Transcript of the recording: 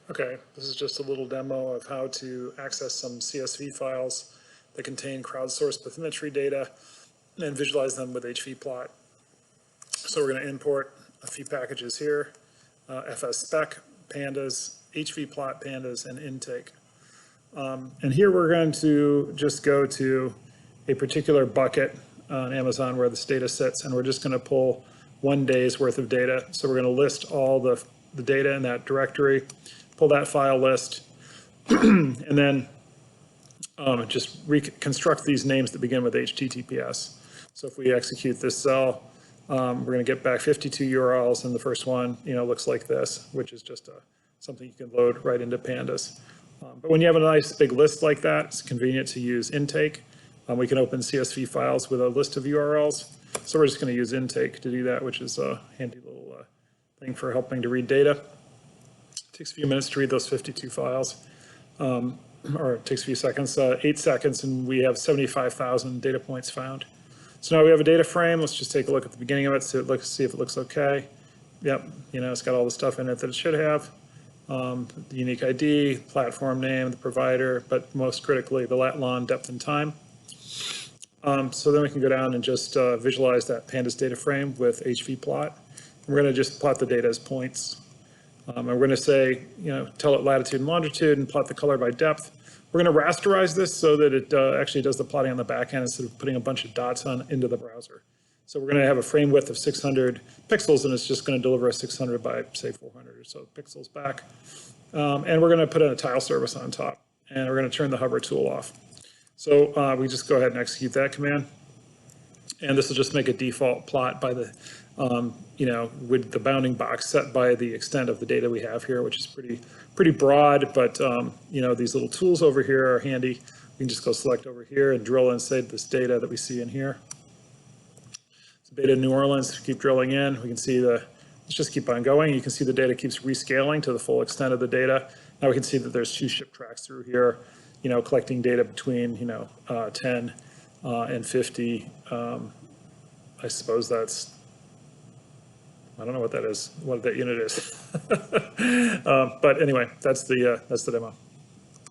Okay, this is just a little demo of how to access some CSV files that contain crowdsourced bathymetry data and visualize them with hvplot. So we're going to import a few packages here, fspec, pandas, hvplot, pandas, and intake. And here we're going to just go to a particular bucket on Amazon where this data sits, and we're just going to pull 1 day's worth of data. So we're going to list all the data in that directory, pull that file list, and then just reconstruct these names that begin with HTTPS. So if we execute this cell, we're going to get back 52 URLs, and the first one, looks like this, which is just something you can load right into pandas. But when you have a nice big list like that, it's convenient to use intake. We can open CSV files with a list of URLs. So we're just going to use intake to do that, which is a handy little thing for helping to read data. It takes a few minutes to read those 52 files, or it takes a few seconds, 8 seconds, and we have 75,000 data points found. So now we have a data frame. Let's just take a look at the beginning of it, see if it looks okay. Yep, it's got all the stuff in it that it should have. The unique ID, platform name, the provider, but most critically, the lat, lon, depth, and time. So then we can go down and just visualize that pandas data frame with hvplot. We're going to just plot the data as points. And we're going to say, tell it latitude and longitude and plot the color by depth. We're going to rasterize this so that it actually does the plotting on the back end instead of putting a bunch of dots into the browser. So we're going to have a frame width of 600 pixels, and it's just going to deliver us 600 by, say, 400 or so pixels back. And we're going to put in a tile service on top, and we're going to turn the hover tool off. So we just go ahead and execute that command. And this will just make a default plot by the, with the bounding box set by the extent of the data we have here, which is pretty broad, but, these little tools over here are handy. We can just go select over here and drill inside this data that we see in here. So Beta New Orleans, keep drilling in. We can see let's just keep on going. You can see the data keeps rescaling to the full extent of the data. Now we can see that there's 2 ship tracks through here, collecting data between, 10 and 50. I suppose that's, I don't know what that is, what that unit is. But anyway, that's the demo.